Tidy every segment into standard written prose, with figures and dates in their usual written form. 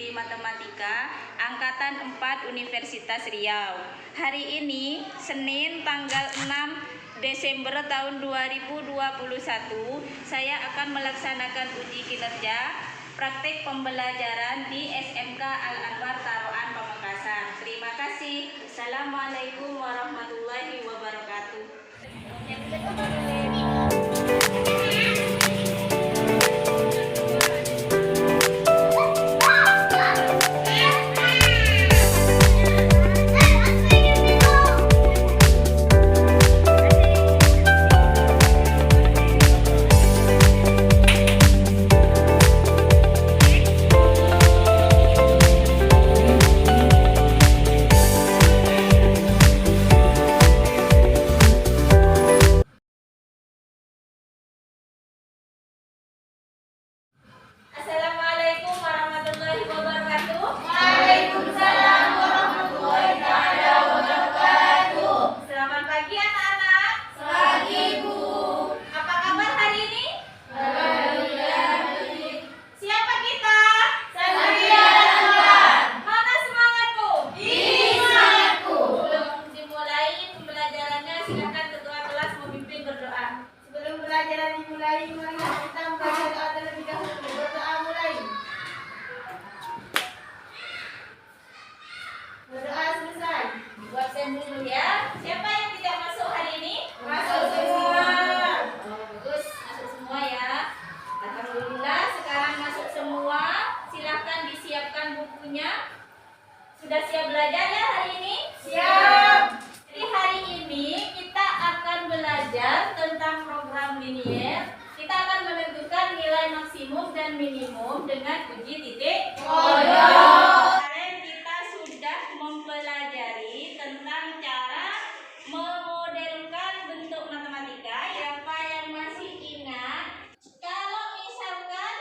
Prodi Matematika Angkatan 4 Universitas Riau. Hari ini, Senin tanggal 6 Desember tahun 2021, saya akan melaksanakan uji kinerja praktik pembelajaran di SMK Al-Anwar Taroan Pamekasan. Terima kasih. Assalamualaikum warahmatullahi wabarakatuh. Assalamualaikum warahmatullahi wabarakatuh. Waalaikumsalam warahmatullahi wabarakatuh. Selamat pagi anak-anak. Pagi, Bu. Apa kabar hari ini? Baik. Siapa kita? Saya Anwar. Mana semangatmu? Ini semangatku. Sebelum dimulai pembelajarannya, silakan ketua kelas memimpin berdoa. Sebelum pelajaran dimulai, marilah kita membaca doa terlebih dahulu. Berdoa mulai. Berdoa selesai. Buat absen dulu ya. Siapa yang tidak masuk hari ini? Masuk semua. Oh, bagus, masuk semua ya. Alhamdulillah, sekarang masuk semua. Silahkan disiapkan bukunya. Sudah siap belajar ya hari ini? Siap. Jadi hari ini kita akan belajar tentang program linier. Kita akan menentukan nilai maksimum dan minimum dengan uji titik Kodok. Kemarin kita sudah mempelajari tentang cara memodelkan bentuk matematika. Siapa yang masih ingat? Kalau misalkan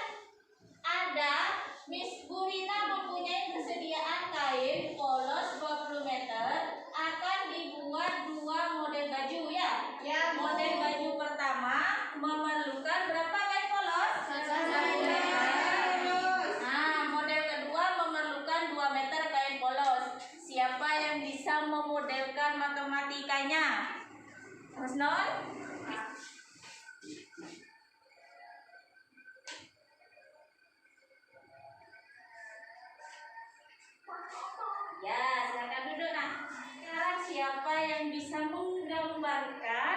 ada Miss Burina mempunyai persediaan kain polos 20 meter, akan dibuat dua model baju ya. Ya, Bu. Model baju pertama memerlukan berapa kain polos? 1 meter. Nah, model kedua memerlukan 2 meter kain polos. Siapa yang bisa memodelkan matematikanya? Mas Non? Ya, silakan duduk. Nah, sekarang siapa yang bisa menggambarkan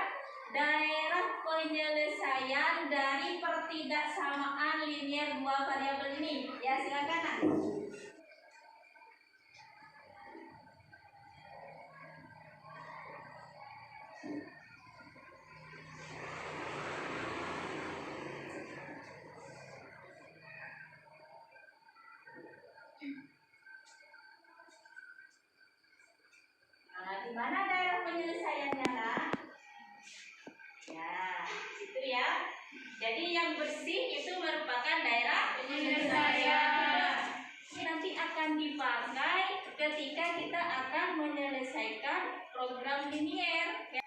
daerah penyelesaian dari pertidaksamaan linier dua variabel ini? Ya, silakan. Nah. Nah, di mana daerah penyelesaiannya, Kak? Ya, itu ya. Jadi yang bersih itu merupakan daerah penyelesaian. Ini nanti akan dipakai ketika kita akan menyelesaikan program linier. Ya.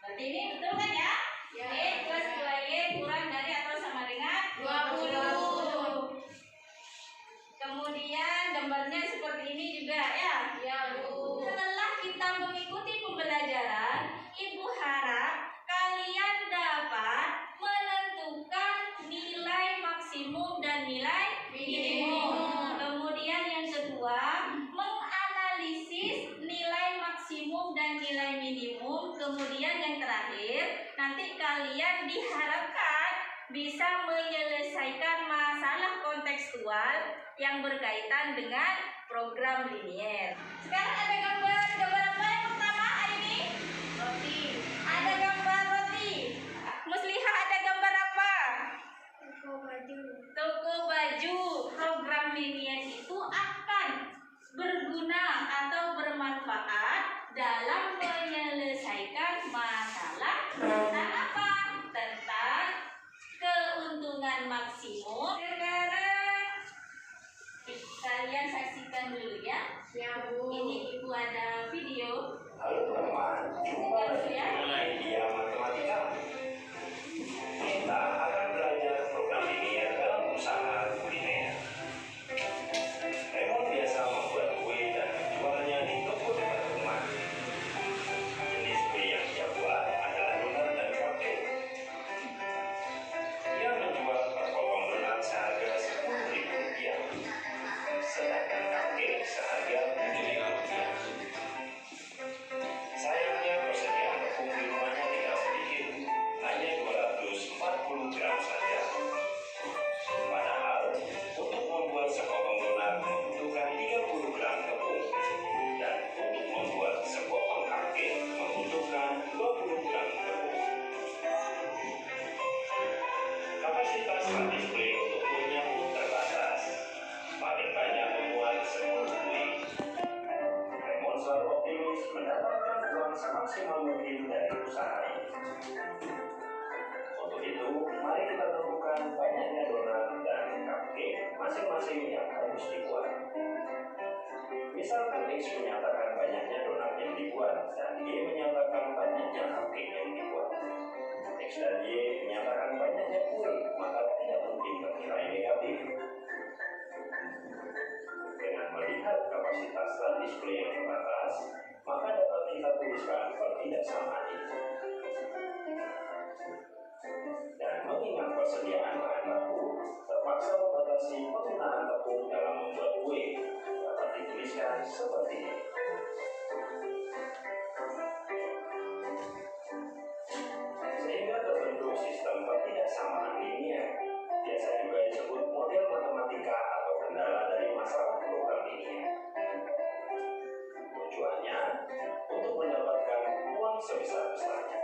Berarti ini betul kan ya? Ya. Y plus 2Y kurang dari atau sama dengan 20. Kemudian gambarnya seperti ini juga ya. Ya, Bu. Setelah kita mengikuti pembelajaran, Ibu harap kalian dapat menentukan nilai maksimum dan nilai minimum. Kemudian yang kedua, menganalisis nilai maksimum dan nilai minimum. Kemudian yang terakhir, nanti kalian diharapkan bisa menyelesaikan masalah kontekstual yang berkaitan dengan program linier. Sekarang ada gambar apa yang pertama hari ini? Roti. Ada gambar roti. Muslihah ada gambar apa? Toko baju. Program linier itu akan berguna atau bermanfaat dalam menyelesaikan masalah tentang apa? Tentang keuntungan maksimum. Sekarang kalian saksikan dulu ya. Ya, Bu. Ini Ibu ada video semaksimal mungkin dari usaha ini. Untuk itu, mari kita tentukan banyaknya donat dan cupcake masing-masing yang harus dibuat. Misalkan X menyatakan banyaknya donat yang dibuat dan Y menyatakan banyaknya cupcake yang dibuat. X dan Y menyatakan banyaknya kue, maka tidak mungkin bernilai negatif. Dengan melihat kapasitas dan display yang terbatas, maka dapat kita tuliskan pertidaksamaan itu. Dan mengingat persediaan bahan baku, terpaksa membatasi penggunaan tepung dalam membuat kue. Dapat dituliskan seperti ini. Sehingga terbentuk sistem pertidaksamaan linear. Biasa juga disebut model matematika atau kendala dari masalah program linear. Tujuannya untuk mendapatkan uang sebesar-besarnya.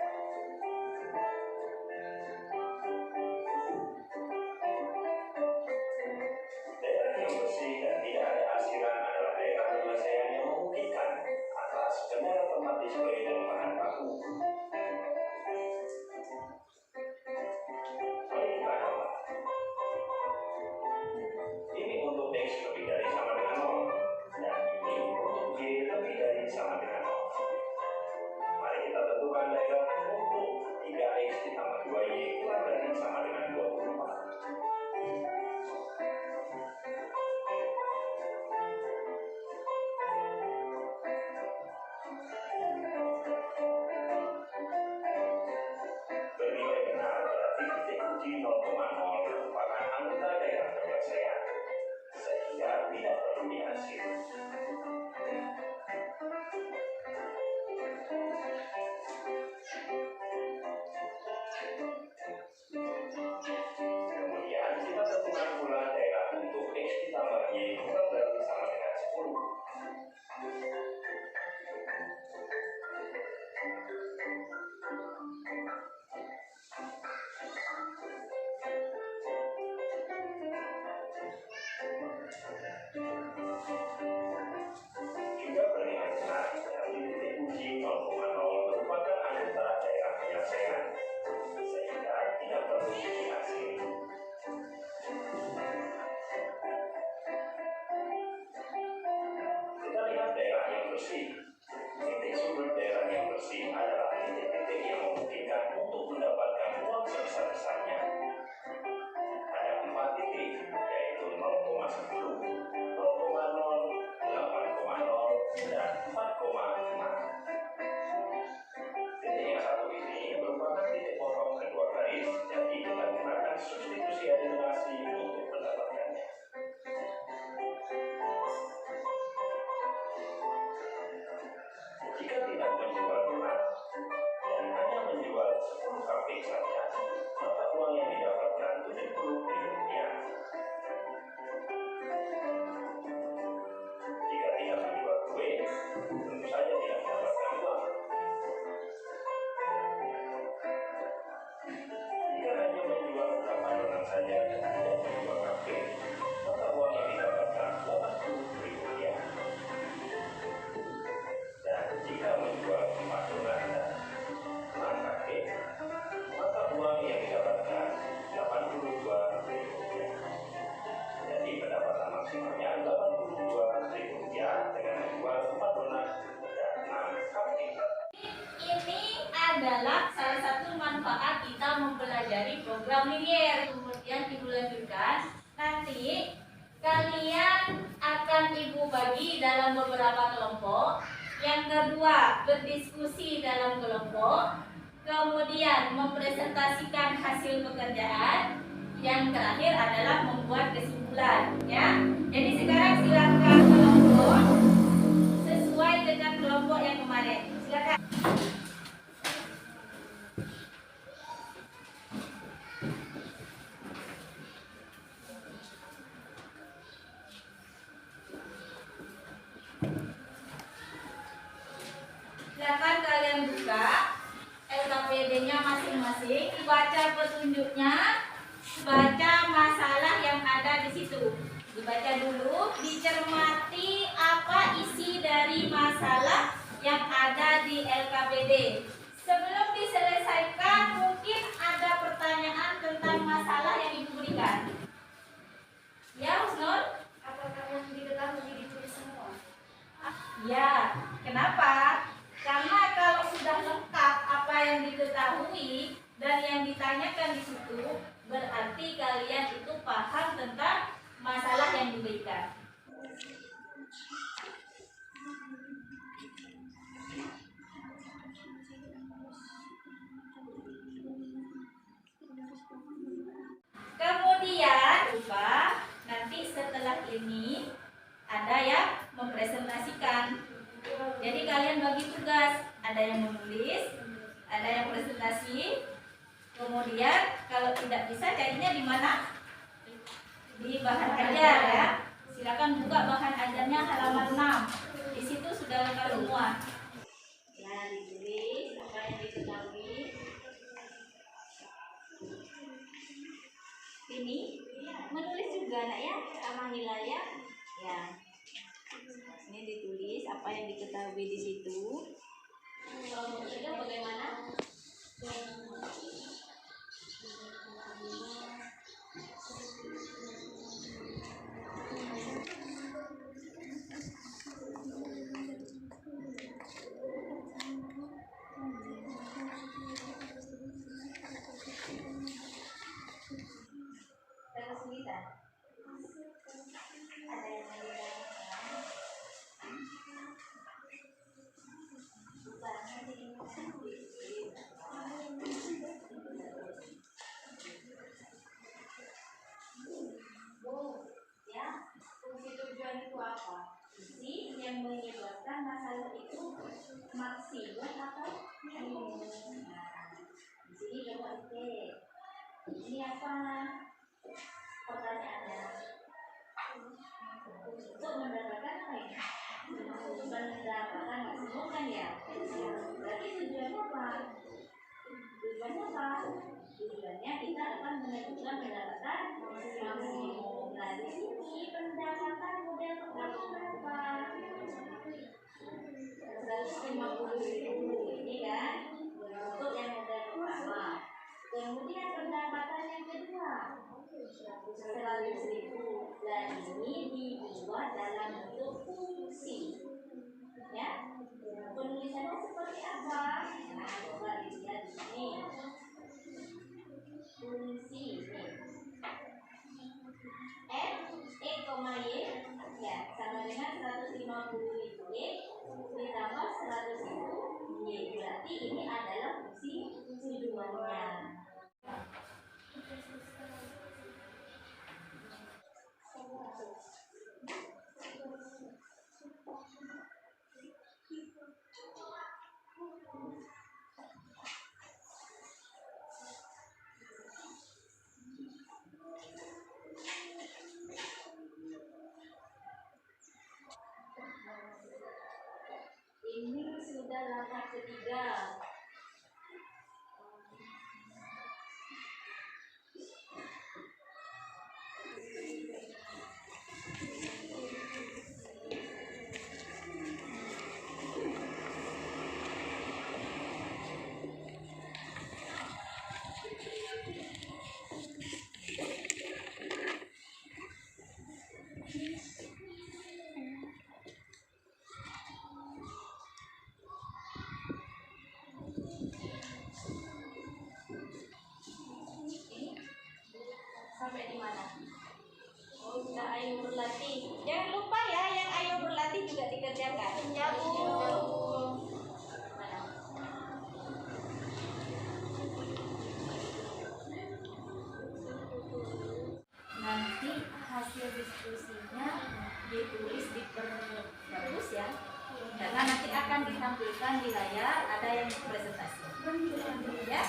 Daerah yang bersih dan tidak ada arsiran adalah daerah penyelesaian yang memungkinkan atas kendala tempat display dan bahan baku. Mari kita coba. Ini untuk X lebih dari sama dengan 0 dan ini untuk Y lebih dari sama dengan 0. Mari kita tentukan daerah untuk 3X ditambah 2Y kurang dari sama dengan 24. Bernilai benar berarti titik uji 0,0 merupakan anggota daerah penyelesaian, sehingga tidak perlu dihasil. Kemudian kita tentukan pula daerah untuk X ditambah Y kurang dari sama dengan 10. Juga bernilai benar berarti titik uji 0,0 merupakan anggota daerah penyelesaian, sehingga tidak perlu dihasil. Kita lihat daerah yang bersih. Titik sudut daerah yang bersih adalah titik-titik yang memungkinkan untuk mendapatkan uang sebesar-besarnya. Ada 4 titik, yaitu 0,10, 0,0, 8,0, dan 4,6. Titik yang satu ini merupakan titik potong kedua garis, jadi kita gunakan substitusi eliminasi untuk mendapatkannya. Jika tidak menjual donat dan hanya menjual 10 cupcake saja, maka uang yang didapatkan Rp70.000. Jika tidak menjual kue, tentu saja tidak mendapatkan uang. Jika hanya menjual beberapa donat saja dan tidak menjual cupcake, maka uang yang didapatkan Rp80.000. Dan jika menjual 4 donat dan 6 cupcake, maka uang yang didapatkan Rp82.000. Jadi pendapatan maksimalnya Rp82.000 dengan menjual 4 donat dan 6 cupcake. Ini adalah salah satu manfaat kita mempelajari program linear. Kemudian ibu lanjutkan, nanti kalian akan ibu bagi dalam beberapa kelompok. Yang kedua, berdiskusi dalam kelompok. Kemudian mempresentasikan hasil pekerjaan. Yang terakhir adalah membuat kesimpulan, ya. Jadi sekarang silakan kelompok sesuai dengan kelompok yang kemarin. Silakan. Silakan kalian buka LKPD-nya masing-masing, baca petunjuknya, baca masalah yang ada di situ. Dibaca dulu, dicermati apa isi dari masalah yang ada di LKPD. ABCD. Sebelum diselesaikan, mungkin ada pertanyaan tentang masalah yang Ibu berikan. Ya, Husnul? Apakah yang diketahui ditulis semua? Ya, kenapa? Karena kalau sudah lengkap apa yang diketahui dan yang ditanyakan di situ, berarti kalian itu paham tentang masalah yang diberikan. Kemudian, nanti setelah ini ada yang mempresentasikan. Jadi kalian bagi tugas, ada yang menulis, ada yang presentasi. Kemudian kalau tidak bisa carinya di mana? Di bahan ajar ya. Silakan buka bahan ajarnya halaman 6. Di situ sudah lengkap semua. Nah, ditulis apa yang diketahui. Ini menulis juga anak ya, sama nilainya. Ya. Ini ditulis apa yang diketahui di situ. Kalau menurutnya bagaimana? Terus kita ada yang ya, fungsi tujuan itu apa? Fungsi yang menyebabkan masalah itu maksimum atau minimum. Nah, di sini coba cek. Ini apa? Pertanyaannya. Untuk mendapatkan apa ya? Mendapatkan maksimum kan ya? Berarti tujuannya apa? Tujuannya apa? Tujuannya kita akan menentukan pendapatan maksimum. Nah, di sini pendapatan model pertama berapa? 150.000 ini kan untuk yang model pertama. Kemudian pendapatan yang kedua 100.000. Dan ini dibuat dalam bentuk fungsi. Ya, penulisannya seperti apa? Nah, coba dilihat di sini. Fungsi X, Y ya sama dengan 150.000 X ditambah 100.000 Y. Berarti ini adalah fungsi tujuannya. Ini sudah langkah ketiga. Sampai di mana? Oh, sudah ayo berlatih. Jangan lupa ya, yang ayo berlatih juga dikerjakan. Ya, Bu. Mana? Nanti hasil diskusinya ditulis di perbagus ya. Karena nanti akan ditampilkan di layar, ada yang presentasi. Ya?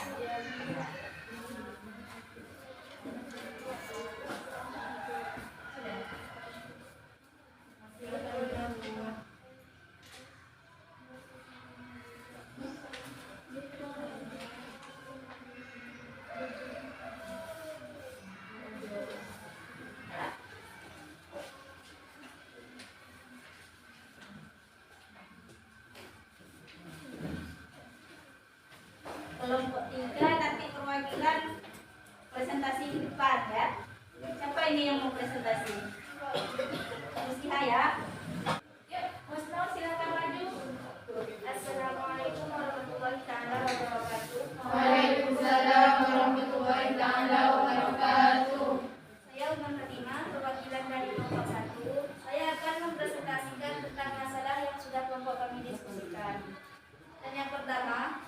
presentasi di depan ya. Siapa ini yang mau presentasi? Musliha ya. Yuk, Mas Nur silakan maju. Assalamualaikum warahmatullahi taala wabarakatuh. Waalaikumsalam warahmatullahi taala wabarakatuh. Saya Uman Fatimah, perwakilan dari kelompok 1. Saya akan mempresentasikan tentang masalah yang sudah kelompok kami diskusikan. Dan yang pertama,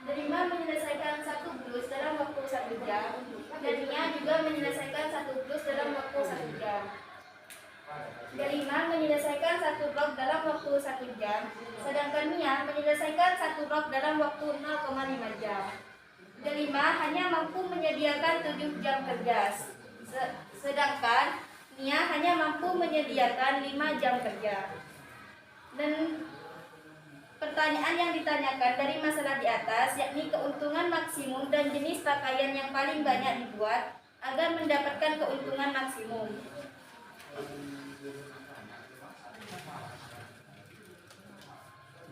Delima menyelesaikan satu blus dalam waktu 1 jam, dan Nia juga menyelesaikan satu blus dalam waktu 1 jam. Delima menyelesaikan satu rok dalam waktu 1 jam, sedangkan Nia menyelesaikan satu rok dalam waktu 0,5 jam. Delima hanya mampu menyediakan 7 jam kerja, sedangkan Nia hanya mampu menyediakan 5 jam kerja. Dan pertanyaan yang ditanyakan dari masalah di atas, yakni keuntungan maksimum dan jenis pakaian yang paling banyak dibuat agar mendapatkan keuntungan maksimum.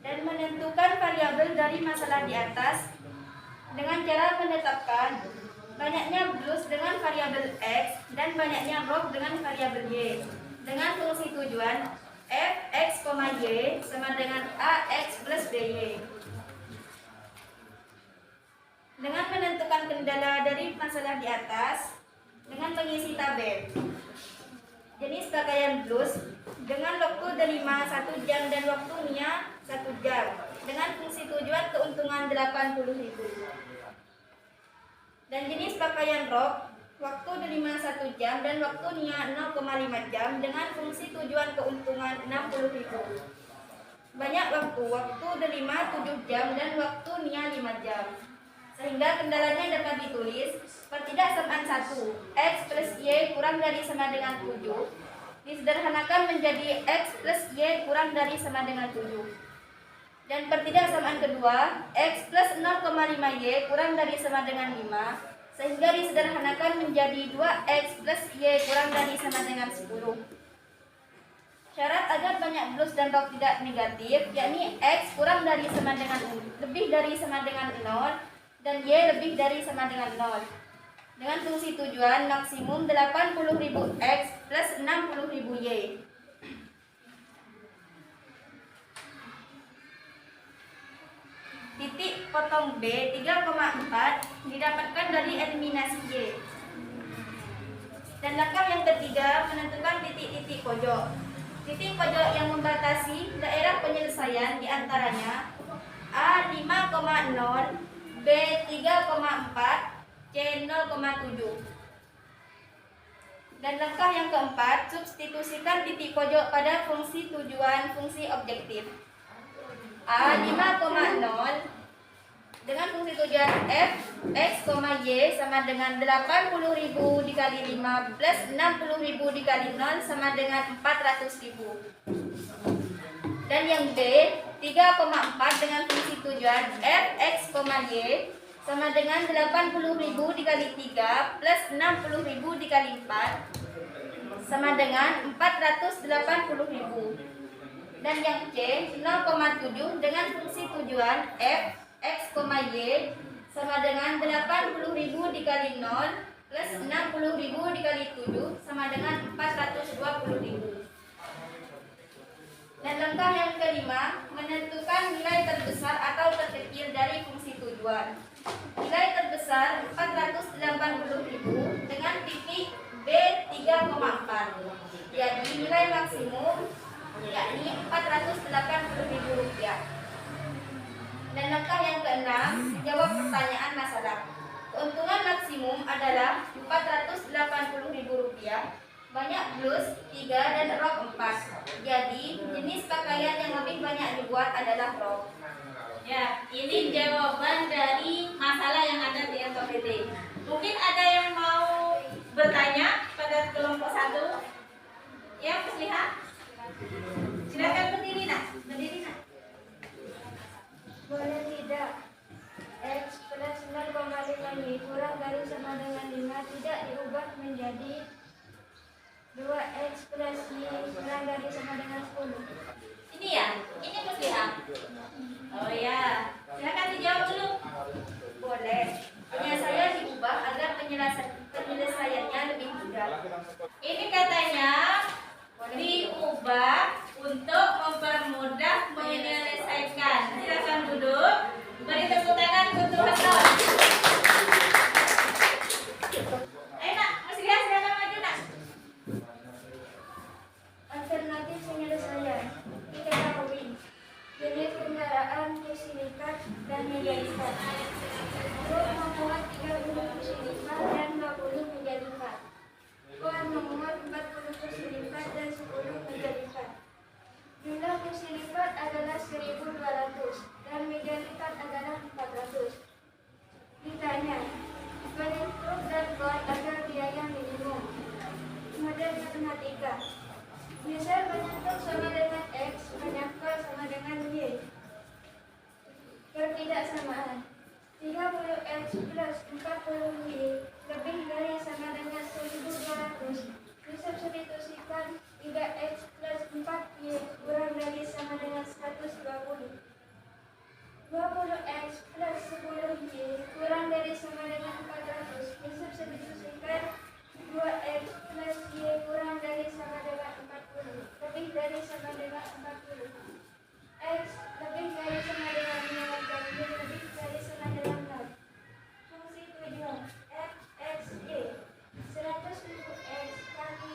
Dan menentukan variabel dari masalah di atas dengan cara menetapkan banyaknya blus dengan variabel X dan banyaknya rok dengan variabel Y dengan fungsi tujuan f x, y sama dengan ax plus by. Dengan menentukan kendala dari masalah di atas dengan mengisi tabel jenis pakaian blus dengan waktu Delima 1 jam dan waktu Nia 1 jam dengan fungsi tujuan keuntungan 80.000. Dan jenis pakaian rok waktu Delima 1 jam dan waktu Nia 0,5 jam dengan fungsi tujuan keuntungan 60.000. Banyak waktu Delima 7 jam dan waktu Nia 5 jam. Sehingga kendalanya dapat ditulis pertidaksamaan 1 X plus Y kurang dari sama dengan 7 disederhanakan menjadi X plus Y kurang dari sama dengan 7. Dan pertidaksamaan kedua X plus 0,5Y kurang dari sama dengan 5 sehingga disederhanakan menjadi 2X plus Y kurang dari sama dengan 10. Syarat agar banyak blus dan rok tidak negatif yakni X kurang dari sama dengan lebih dari sama dengan 0 dan Y lebih dari sama dengan 0 dengan fungsi tujuan maksimum 80.000 X plus 60.000 Y. Titik potong B 3,4 didapatkan dari eliminasi Y. Dan langkah yang ketiga menentukan titik-titik pojok. Titik pojok yang membatasi daerah penyelesaian diantaranya A 5,0, B 3,4, C 0,7. Dan langkah yang keempat, substitusikan titik pojok pada fungsi tujuan fungsi objektif. A 5,0 dengan fungsi tujuan f x, y sama dengan 80.000 dikali 5 plus 60.000 dikali 0 sama dengan 400.000. Dan yang B 3,4 dengan fungsi tujuan f x, y sama dengan 80.000 dikali 3 plus 60.000 dikali 4 sama dengan 480.000. Dan yang C 0,7 dengan fungsi tujuan f x, y sama dengan 80.000 dikali 0 plus 60.000 dikali 7 sama dengan 420.000. Dan langkah yang kelima, menentukan nilai terbesar atau terkecil dari fungsi tujuan. Nilai terbesar 480.000 dengan titik B 3,4. Jadi nilai maksimum yakni Rp480.000. Dan langkah yang keenam, jawab pertanyaan masalah. Keuntungan maksimum adalah Rp480.000. Banyak blus 3 dan rok 4. Jadi jenis pakaian yang lebih banyak dibuat adalah rok. Ya, ini jawaban dari masalah yang ada di SKPD. Mungkin ada yang mau bertanya pada kelompok 1? Ya, Musliha? Silakan berdiri, Nak. Berdiri, Nak. Boleh tidak X plus 0,5Y kurang dari sama dengan 5 tidak diubah menjadi 2X plus Y kurang dari sama dengan 10. Ini ya? Ini Musliha? Oh ya, silakan dijawab dulu. Boleh. Punya saya diubah agar penyelesaian Pertidaksamaan 30x plus 40y lebih dari sama dengan 1200 disubstitusikan 3x plus 4y kurang dari sama dengan 120. 20x plus 10y kurang dari sama dengan 400 disubstitusikan 2x plus y kurang dari sama dengan 40 lebih dari sama dengan 40. X lebih dari sama dengan 5 dan Y lebih dari sama dengan 6. Fungsi tujuan f x y 100.000 x kali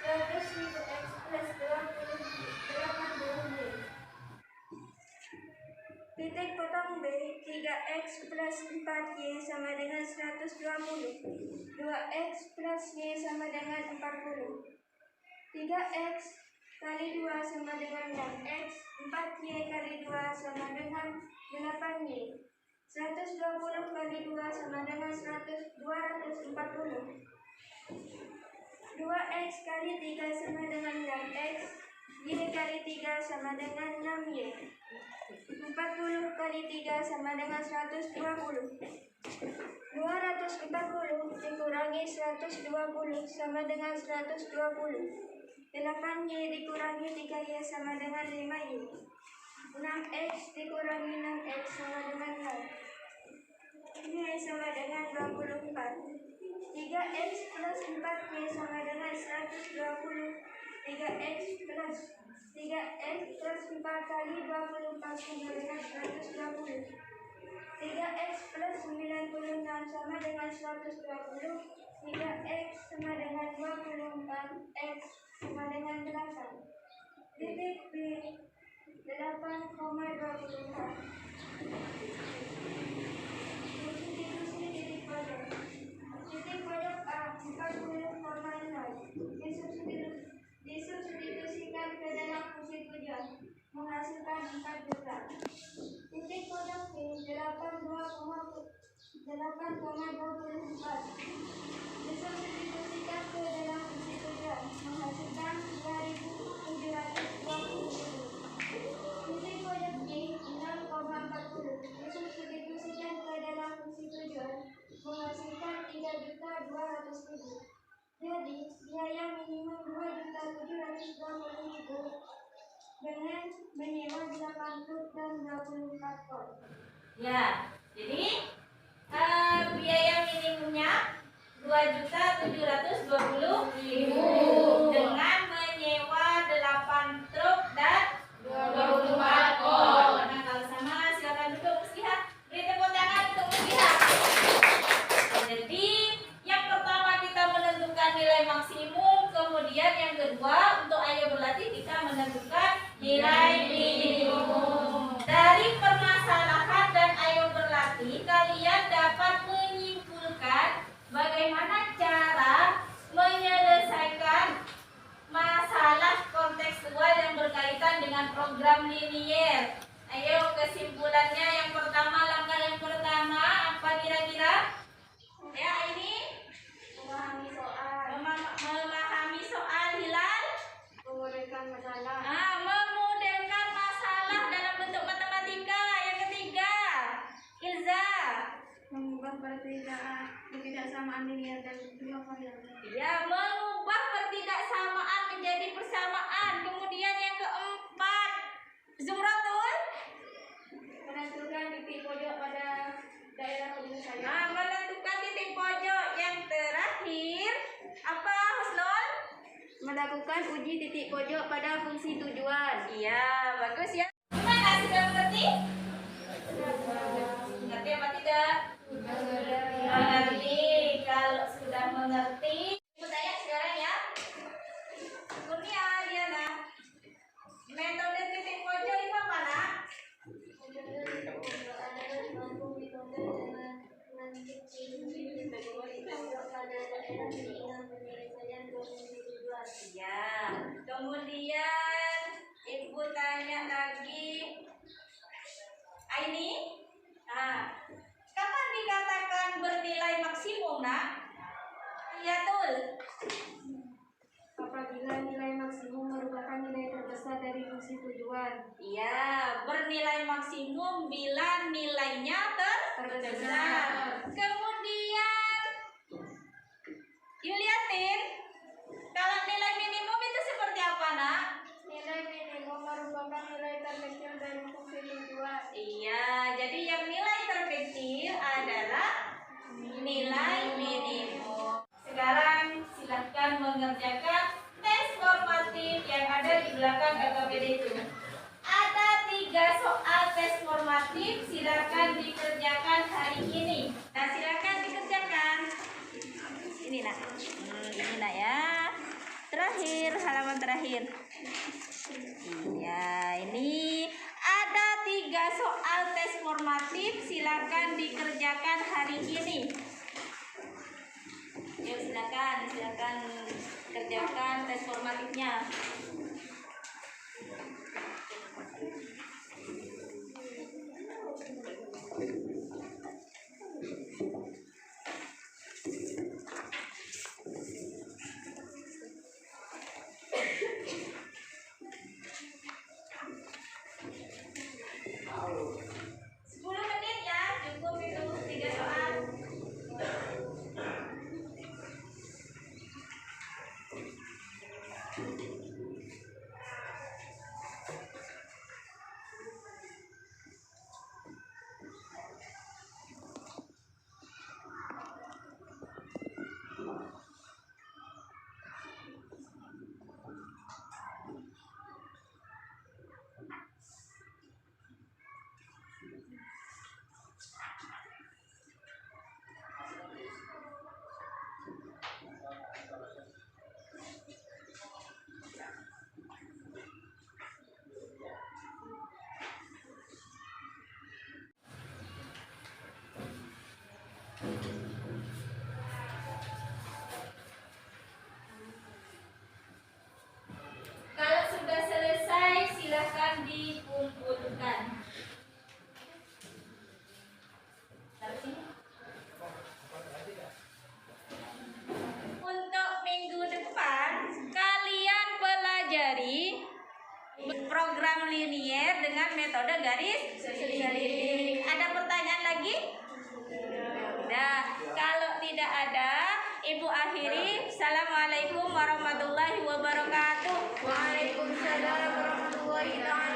100.000 x plus 80y. Titik potong B 3x plus 4y sama dengan 120. 2x plus y sama dengan 40. 3x kali 2 sama dengan 6x, 4y kali 2 sama dengan 8y. 120 kali 2 sama dengan 240. 2x kali 3 sama dengan 6x, y kali 3 sama dengan 6y. 40 kali 3 sama dengan 120. 240 dikurangi 120 sama dengan 120. 8y dikurangi 3y sama dengan 5y. 6x dikurangi 6x sama dengan 0. Y sama dengan 24. 3x plus 4y sama dengan 120. 3x plus 4 kali 24 sama dengan 120. 3x plus 96 sama dengan 120. 3x sama dengan 24x sama dengan 8. Titik B 8,24. Substitusi titik pojok. Titik pojok A 40,0 disubstitusikan ke dalam fungsi tujuan menghasilkan 4 juta. Titik pojok B 8,24 disubstitusikan ke dalam fungsi tujuan menghasilkan 2.720. Titik pojok G 6,40 disubstitusikan ke dalam fungsi tujuan menghasilkan 3.200.000. Jadi biaya minimum 2.720.000 dengan menyewa 8 truk dan 24 ton. Ya, jadi biaya minimumnya 2.720.000 dengan menyewa 8 truk dan 24 ton. Nah, kalau sama silakan duduk muslihat. Beri tepuk tangan untuk muslihat. Jadi yang pertama kita menentukan nilai maksimum, kemudian yang kedua untuk ayo berlatih kita menentukan nilai minimum. Dari permasalahan dan ayo berlatih kalian dapat menyimpulkan bagaimana cara menyelesaikan masalah kontekstual yang berkaitan dengan program linier. Ayo kesimpulannya yang pertama, langkah yang pertama apa kira-kira? Ya, ini memahami soal Hilal, Memudahkan masalah. memodelkan masalah dalam bentuk matematika. Yang ketiga, Ilza. Mengubah pertidaksamaan linear dan dua variabel. Ya, mengubah pertidaksamaan menjadi persamaan. Kemudian yang keempat, Zumratul. Menentukan titik pojok pada daerah penyelesaian. Menentukan titik pojok. Yang terakhir, apa Husnul? Melakukan uji titik pojok pada fungsi tujuan. Iya, bagus ya. Gimana, sudah mengerti? Mengerti apa tidak? Mengerti. Kalau sudah mengerti, ikut ayat sekarang ya. Kurnia, Diana. Metode titik pojok itu apa, Nak? Ya. Kemudian Ibu tanya lagi. Aini, kapan dikatakan bernilai maksimum, Nak? Ya, Tul. Apabila nilai maksimum merupakan nilai terbesar dari persetujuan. Iya, bernilai maksimum bila nilainya terbesar. Kemudian, yuk liatin, kalau nilai minimum itu seperti apa, Nak? Nilai minimum merupakan nilai terkecil dari fungsi tujuan. Iya, jadi yang nilai terkecil adalah nilai minimum. Sekarang silahkan mengerjakan tes formatif yang ada di belakang KKBD itu. Ada 3 soal tes formatif, silakan dikerjakan hari ini. Nah, silakan dikerjakan. Ini Nak. Ini Nak ya. Terakhir, halaman terakhir. Iya, ini ada 3 soal tes formatif, silakan dikerjakan hari ini. Yuk silakan kerjakan tes formatifnya. Kalau sudah selesai, silahkan dikumpulkan. Untuk minggu depan, kalian pelajari program linier dengan metode garis selidik. Ada pertanyaan lagi? Tidak. Kalau tidak ada, Ibu akhiri. Assalamualaikum warahmatullahi wabarakatuh. Waalaikumsalam warahmatullahi wabarakatuh.